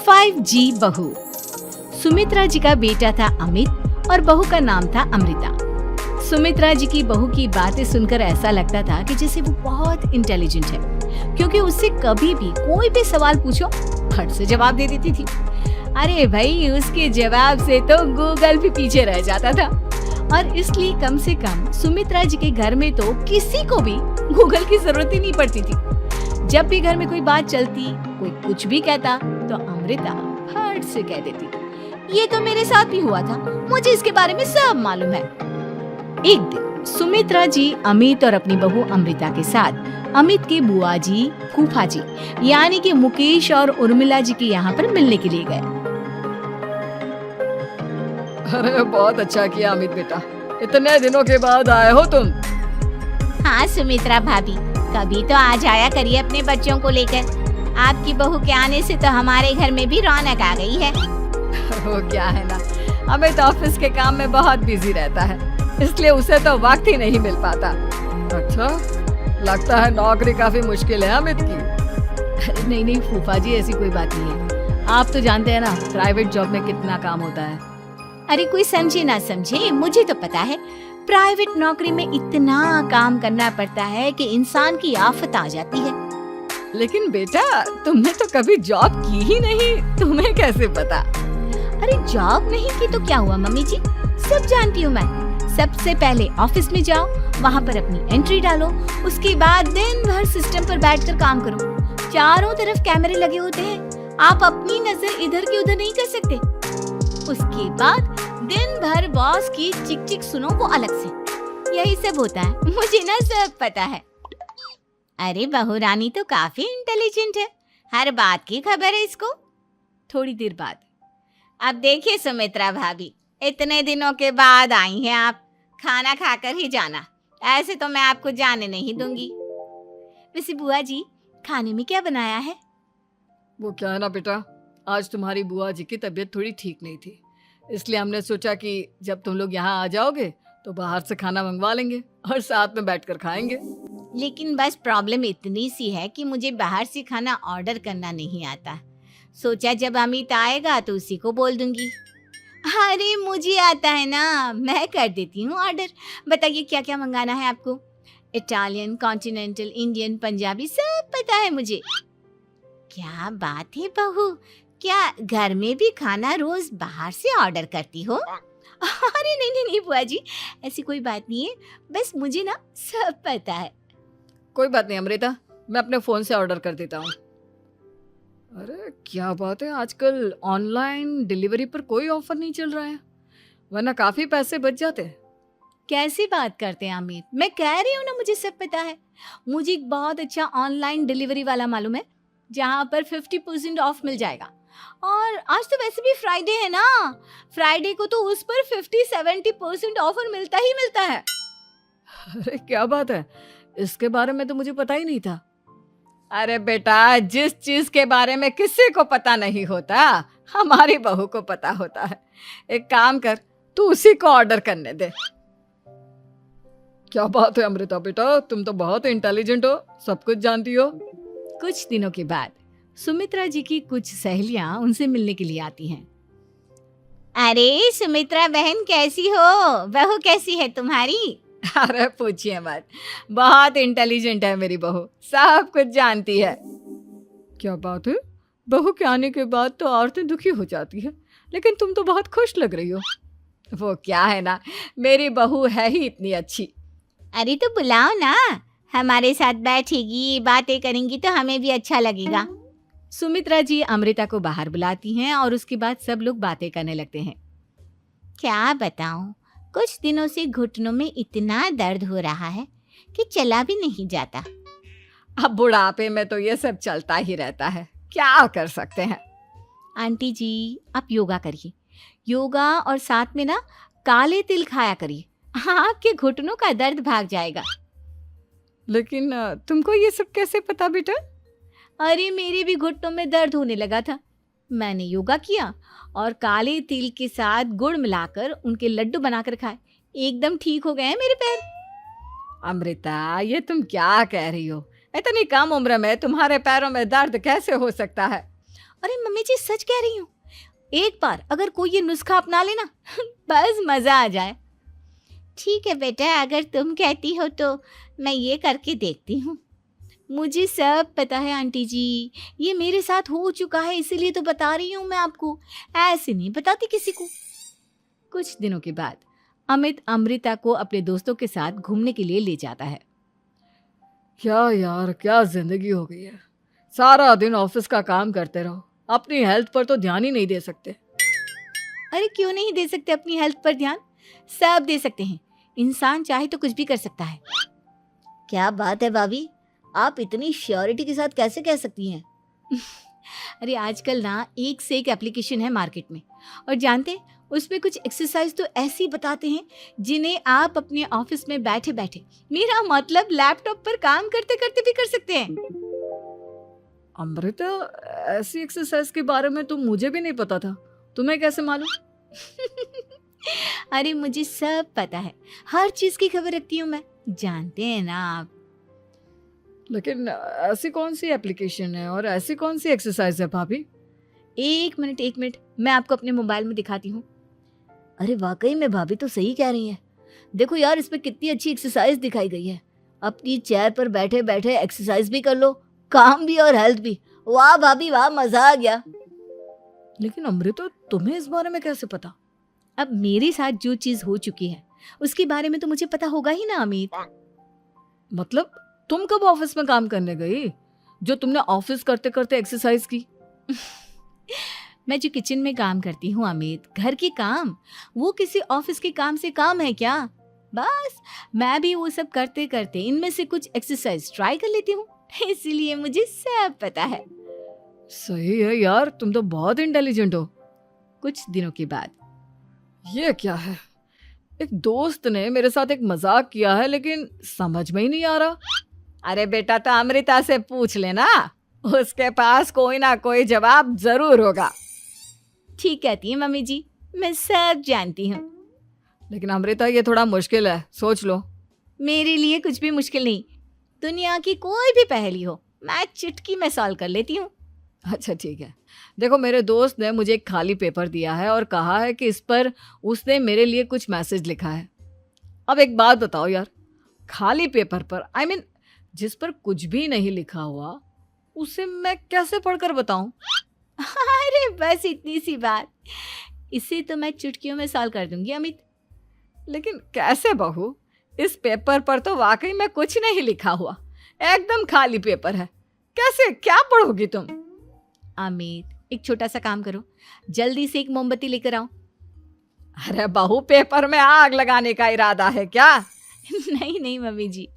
5G बहू। सुमित्रा जी का बेटा था अमित और बहू का नाम था अमृता। सुमित्रा जी की बहू की बातें सुनकर ऐसा लगता था कि जैसे वो बहुत इंटेलिजेंट है, क्योंकि उससे कभी भी कोई भी सवाल पूछो फट से जवाब दे देती थी। अरे भाई, उसके जवाब से तो गूगल भी पीछे रह जाता था। और इसलिए कम से कम सुमित्रा जी के घर में तो किसी को भी गूगल की जरूरत ही नहीं पड़ती थी। जब भी घर में कोई बात चलती, कोई कुछ भी कहता, तो अमृता फट से कह देती, ये तो मेरे साथ भी हुआ था, मुझे इसके बारे में सब मालूम है। एक दिन सुमित्रा जी अमित और अपनी बहू अमृता के साथ अमित के बुआ जी, फूफा जी यानी कि मुकेश और उर्मिला जी के यहाँ पर मिलने के लिए गए। अरे बहुत अच्छा किया अमित बेटा, इतने दिनों के बाद आए हो तुम। हाँ सुमित्रा भाभी, कभी तो आ जाया करिए अपने बच्चों को लेकर। आपकी बहू के आने से तो हमारे घर में भी रौनक आ गई है। वो क्या है ना, अमित ऑफिस के काम में बहुत बिजी रहता है, इसलिए उसे तो वक्त ही नहीं मिल पाता। अच्छा, लगता है नौकरी काफी मुश्किल है अमित की। नहीं फूफा जी, ऐसी कोई बात नहीं है। आप तो जानते हैं ना प्राइवेट जॉब में कितना काम होता है। अरे कोई समझे ना समझे, मुझे तो पता है प्राइवेट नौकरी में इतना काम करना पड़ता है कि इंसान की आफत आ जाती है। लेकिन बेटा, तुमने तो कभी जॉब की ही नहीं, तुम्हें कैसे पता? अरे जॉब नहीं की तो क्या हुआ मम्मी जी, सब जानती हूँ मैं। सबसे पहले ऑफिस में जाओ, वहाँ पर अपनी एंट्री डालो, उसके बाद दिन भर सिस्टम पर बैठकर काम करो। चारों तरफ कैमरे लगे होते हैं, आप अपनी नजर इधर की उधर नहीं कर सकते। उसके बाद दिन भर बॉस की चिक चिक सुनो, वो अलग से। यही सब होता है, मुझे ना सब पता है। अरे बहू रानी तो काफी इंटेलिजेंट है, हर बात की खबर है इसको। थोड़ी देर बाद, अब देखिए सुमित्रा भाभी, इतने दिनों के बाद आई हैं आप, खाना खाकर ही जाना, ऐसे तो मैं आपको जाने नहीं दूंगी। वैसे बुआ जी, खाने में क्या बनाया है? वो क्या है ना बेटा, आज तुम्हारी बुआ जी की तबीयत थोड़ी ठीक नहीं थी, इसलिए हमने सोचा कि जब तुम लोग यहाँ आ जाओगे तो बाहर से खाना मंगवा लेंगे और साथ में बैठकर खाएंगे। लेकिन बस प्रॉब्लम इतनी सी है कि मुझे बाहर से खाना ऑर्डर करना नहीं आता। सोचा जब अमित आएगा तो उसी को बोल दूंगी। अरे मुझे आता है ना, मैं कर देती हूँ ऑर्डर। बताइए क्या क्या मंगाना है आपको? इटालियन, कॉन्टिनेंटल, इंडियन, पंजाबी, सब पता है मुझे। क्या बात है बहू, क्या घर में भी खाना रोज बाहर से ऑर्डर करती हो? अरे नहीं बुआ जी, ऐसी कोई बात नहीं है, बस मुझे ना सब पता है। कोई बात नहीं अमृता, मैं अपने फोन से ऑर्डर कर देता हूँ। अरे क्या बात है, आजकल ऑनलाइन डिलीवरी पर कोई ऑफर नहीं चल रहा है, वरना काफी पैसे बच जाते हैं। कैसी बात करते हैं अमित, मैं कह रही हूँ ना मुझे सब पता है। मुझे एक बहुत अच्छा ऑनलाइन डिलीवरी वाला मालूम है, जहाँ पर 50% ऑफ मिल जाएगा। और आज तो वैसे भी फ्राइडे है ना, फ्राइडे को तो उस पर 50-70% ऑफर मिलता ही मिलता है। अरे क्या बात है, इसके बारे में तो मुझे पता ही नहीं था। अरे बेटा, जिस चीज के बारे में किसी को पता नहीं होता, हमारी बहू को पता होता है। एक काम कर, तू उसी को ऑर्डर करने दे। क्या बात है अमृता बेटा, तुम तो बहुत इंटेलिजेंट हो, सब कुछ जानती हो। कुछ दिनों के बाद सुमित्रा जी की कुछ सहेलियां उनसे मिलने के लिए आती हैं। अरे सुमित्रा बहन कैसी हो, बहू कैसी है तुम्हारी? अरे पूछिए मत, बहुत इंटेलिजेंट है मेरी बहू, सब कुछ जानती है। क्या बात है, बहू के आने के बाद तो औरतें दुखी हो जाती है, लेकिन तुम तो बहुत खुश लग रही हो। वो क्या है ना, मेरी बहू है ही इतनी अच्छी। अरे तो बुलाओ ना, हमारे साथ बैठेगी, बातें करेंगी तो हमें भी अच्छा लगेगा। सुमित्रा जी अमृता को बाहर बुलाती हैं और उसके बाद सब लोग बातें करने लगते हैं। क्या बताऊं, कुछ दिनों से घुटनों में इतना दर्द हो रहा है कि चला भी नहीं जाता। अब बुढ़ापे में तो ये सब चलता ही रहता है, क्या कर सकते हैं। आंटी जी, आप योगा करिए, योगा और साथ में ना काले तिल खाया करिए, आपके घुटनों का दर्द भाग जाएगा। लेकिन तुमको ये सब कैसे पता बेटा? अरे मेरे भी घुटनों में दर्द होने लगा था, मैंने योगा किया और काले तिल के साथ गुड़ मिलाकर उनके लड्डू बनाकर खाए, एकदम ठीक हो गए हैं मेरे पैर। अमृता, ये तुम क्या कह रही हो? इतनी कम उम्र में तुम्हारे पैरों में दर्द कैसे हो सकता है? अरे मम्मी जी सच कह रही हूँ, एक बार अगर कोई ये नुस्खा अपना लेना बस मजा आ जाए। ठीक है बेटा, अगर तुम कहती हो तो मैं ये करके देखती हूँ। मुझे सब पता है आंटी जी, ये मेरे साथ हो चुका है, इसीलिए तो बता रही हूँ मैं आपको, ऐसे नहीं बताती किसी को। कुछ दिनों के बाद अमित अमृता को अपने दोस्तों के साथ घूमने के लिए ले जाता है। क्या यार, क्या जिंदगी हो गई है। सारा दिन ऑफिस का काम करते रहो, अपनी हेल्थ पर तो ध्यान ही नहीं दे सकते। अरे क्यों नहीं दे सकते अपनी हेल्थ पर ध्यान, सब दे सकते हैं। इंसान चाहे तो कुछ भी कर सकता है। क्या बात है भाभी, आप इतनी श्योरिटी के साथ कैसे कह सकती हैं? अरे आजकल ना एक से एक एप्लीकेशन है मार्केट में, और जानते हैं उसमें कुछ एक्सरसाइज तो ऐसी बताते हैं जिन्हें आप अपने ऑफिस में बैठे बैठे, मेरा मतलब लैपटॉप पर काम करते करते भी कर सकते हैं। अमृता, ऐसी एक्सरसाइज के बारे में तो मुझे भी नहीं पता था, तुम्हें कैसे मालूम? अरे मुझे सब पता है, हर चीज की खबर रखती हूँ मैं, जानते हैं ना आप। लेकिन ऐसी कौन सी एप्लीकेशन है और ऐसी कौन सी एक्सरसाइज है भाभी? एक मिनट, मैं आपको अपने मोबाइल में दिखाती हूँ। अरे वाकई में भाभी तो सही कह रही हैं। देखो यार, इसमें कितनी अच्छी एक्सरसाइज दिखाई गई है। अपनी चेयर पर बैठे बैठे एक्सरसाइज भी कर लो, काम भी और हेल्थ भी। वाह भाभी वाह, मजा आ गया। लेकिन अमृता, तुम्हें इस बारे में कैसे पता? अब मेरे साथ जो चीज हो चुकी है उसके बारे में तो मुझे पता होगा ही ना अमित। मतलब तुम कब ऑफिस में काम करने गई जो तुमने ऑफिस करते करते एक्सरसाइज की? मैं जो किचन में काम करती हूँ अमित, घर के काम, वो किसी ऑफिस के काम से काम है क्या? बस मैं भी वो सब करते करते इनमें से कुछ एक्सरसाइज ट्राई कर लेती हूँ, इसीलिए मुझे सब पता है। सही है यार, तुम तो बहुत इंटेलिजेंट हो। कुछ दिनों के बाद ये क्या है, एक दोस्त ने मेरे साथ एक मजाक किया है लेकिन समझ में ही नहीं आ रहा। अरे बेटा, तो अमृता से पूछ लेना, उसके पास कोई ना कोई जवाब जरूर होगा। ठीक कहती है मम्मी जी, मैं सब जानती हूँ। लेकिन अमृता, ये थोड़ा मुश्किल है, सोच लो। मेरे लिए कुछ भी मुश्किल नहीं, दुनिया की कोई भी पहेली हो मैं चुटकी में सॉल्व कर लेती हूँ। अच्छा ठीक है, देखो मेरे दोस्त ने मुझे एक खाली पेपर दिया है और कहा है कि इस पर उसने मेरे लिए कुछ मैसेज लिखा है। अब एक बात बताओ यार, खाली पेपर पर, आई मीन जिस पर कुछ भी नहीं लिखा हुआ, उसे मैं कैसे पढ़कर बताऊं? अरे बस इतनी सी बात, इसे तो मैं चुटकियों में सॉल्व कर दूंगी अमित। लेकिन कैसे बहू, इस पेपर पर तो वाकई में कुछ नहीं लिखा हुआ, एकदम खाली पेपर है, कैसे, क्या पढ़ोगी तुम? अमित, एक छोटा सा काम करो, जल्दी से एक मोमबत्ती लेकर आओ। अरे बहू, पेपर में आग लगाने का इरादा है क्या? नहीं मम्मी जी,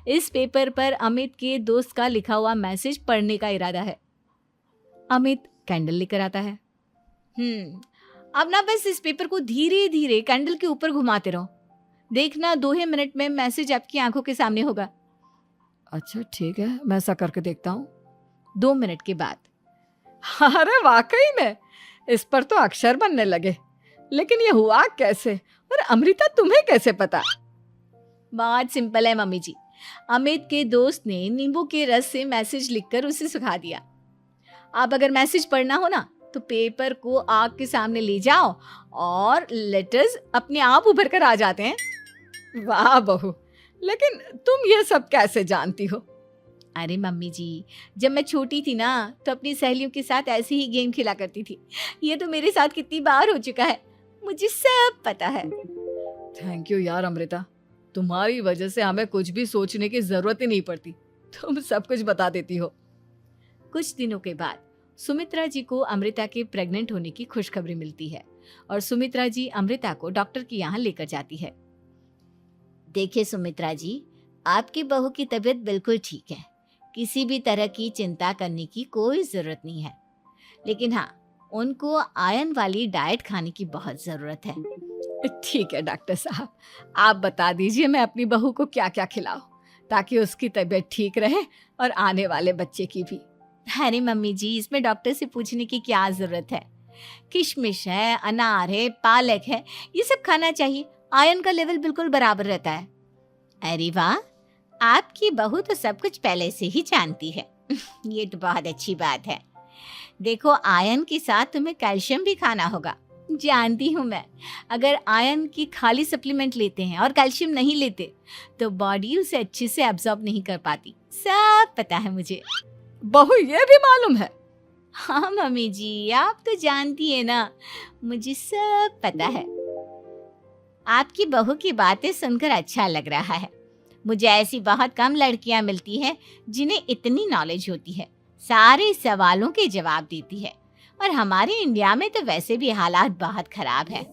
इस पेपर पर अमित के दोस्त का लिखा हुआ मैसेज पढ़ने का इरादा है। अमित कैंडल लेकर आता है। अब ना बस इस पेपर को धीरे धीरे कैंडल के ऊपर घुमाते रहो, देखना 2 ही मिनट में मैसेज आपकी आंखों के सामने होगा। अच्छा ठीक है, मैं ऐसा करके देखता हूँ। 2 मिनट के बाद, अरे वाकई में इस पर तो अक्षर बनने लगे, लेकिन ये हुआ कैसे? और अमृता, तुम्हें कैसे पता? बहुत सिंपल है मम्मी जी, अमित के दोस्त ने नींबू के रस से मैसेज लिखकर उसे सुखा दिया। आप अगर मैसेज पढ़ना हो ना तो पेपर को आग के सामने ले जाओ और लेटर्स अपने आप उभर कर आ जाते हैं। वाह बहू, लेकिन तुम ये सब कैसे जानती हो? अरे मम्मी जी, जब मैं छोटी थी ना तो अपनी सहेलियों के साथ ऐसे ही गेम खेला करती थी। ये तो मेरे साथ कितनी बार हो चुका है, मुझे सब पता है। थैंक यू यार अमृता, तुम्हारी वजह से हमें कुछ भी सोचने की जरूरत ही नहीं पड़ती, तुम सब कुछ बता देती हो। कुछ दिनों के बाद सुमित्रा जी को अमृता के प्रेग्नेंट होने की खुशखबरी मिलती है और सुमित्रा जी अमृता को डॉक्टर के यहाँ लेकर जाती है। देखिए सुमित्रा जी, आपकी बहू की तबीयत बिल्कुल ठीक है, किसी भी तरह की चिंता करने की कोई जरूरत नहीं है। लेकिन हाँ, उनको आयरन वाली डाइट खाने की बहुत जरूरत है। ठीक है डॉक्टर साहब, आप बता दीजिए मैं अपनी बहू को क्या क्या खिलाऊं ताकि उसकी तबीयत ठीक रहे और आने वाले बच्चे की भी। अरे मम्मी जी, इसमें डॉक्टर से पूछने की क्या जरूरत है, किशमिश है, अनार है, पालक है, ये सब खाना चाहिए, आयरन का लेवल बिल्कुल बराबर रहता है। अरे वाह, आपकी बहू तो सब कुछ पहले से ही जानती है। ये तो बहुत अच्छी बात है। देखो, आयरन के साथ तुम्हें कैल्शियम भी खाना होगा। जानती हूँ मैं, अगर आयरन की खाली सप्लीमेंट लेते हैं और कैल्शियम नहीं लेते तो बॉडी उसे अच्छे से एब्जॉर्ब नहीं कर पाती। सब पता है मुझे। बहू ये भी मालूम है? हाँ मम्मी जी, आप तो जानती है ना, मुझे सब पता है। आपकी बहू की बातें सुनकर अच्छा लग रहा है। मुझे ऐसी बहुत कम लड़कियां मिलती हैं जिन्हें इतनी नॉलेज होती है, सारे सवालों के जवाब देती है। और हमारे इंडिया में तो वैसे भी हालात बहुत खराब है।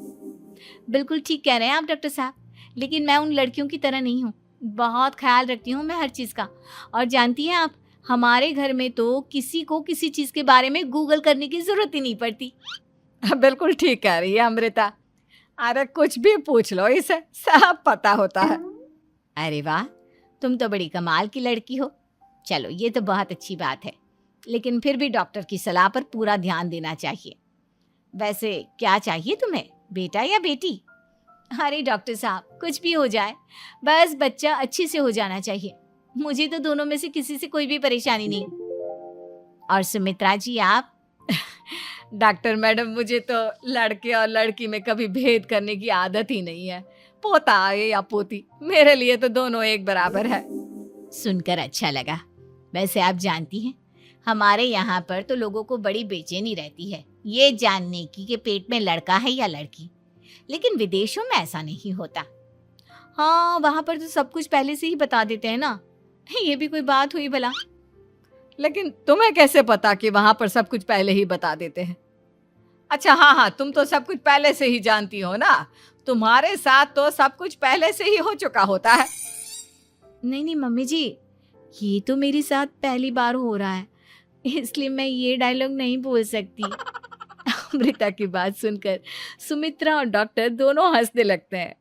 बिल्कुल ठीक कह रहे हैं आप डॉक्टर साहब, लेकिन मैं उन लड़कियों की तरह नहीं हूँ। बहुत ख्याल रखती हूँ मैं हर चीज़ का। और जानती हैं आप, हमारे घर में तो किसी को किसी चीज़ के बारे में गूगल करने की ज़रूरत ही नहीं पड़ती। बिल्कुल ठीक कह रही है अमृता। अरे कुछ भी पूछ लो, इसे सब पता होता है। अरे वाह, तुम तो बड़ी कमाल की लड़की हो। चलो, ये तो बहुत अच्छी बात है, लेकिन फिर भी डॉक्टर की सलाह पर पूरा ध्यान देना चाहिए। वैसे क्या चाहिए तुम्हें, बेटा या बेटी? अरे डॉक्टर साहब, कुछ भी हो जाए, बस बच्चा अच्छे से हो जाना चाहिए। मुझे तो दोनों में से किसी से कोई भी परेशानी नहीं। और सुमित्रा जी, आप? डॉक्टर मैडम, मुझे तो लड़के और लड़की में कभी भेद करने की आदत ही नहीं है। पोता आए या पोती, मेरे लिए तो दोनों एक बराबर है। सुनकर अच्छा लगा। वैसे आप जानती हैं, हमारे यहाँ पर तो लोगों को बड़ी बेचैनी रहती है ये जानने की कि पेट में लड़का है या लड़की, लेकिन विदेशों में ऐसा नहीं होता। हाँ, वहाँ पर तो सब कुछ पहले से ही बता देते हैं ना। ये भी कोई बात हुई भला? लेकिन तुम्हें कैसे पता कि वहाँ पर सब कुछ पहले ही बता देते हैं? अच्छा हाँ, तुम तो सब कुछ पहले से ही जानती हो ना। तुम्हारे साथ तो सब कुछ पहले से ही हो चुका होता है। नहीं मम्मी जी, ये तो मेरे साथ पहली बार हो रहा है, इसलिए मैं ये डायलॉग नहीं बोल सकती। अमृता की बात सुनकर सुमित्रा और डॉक्टर दोनों हंसने लगते हैं।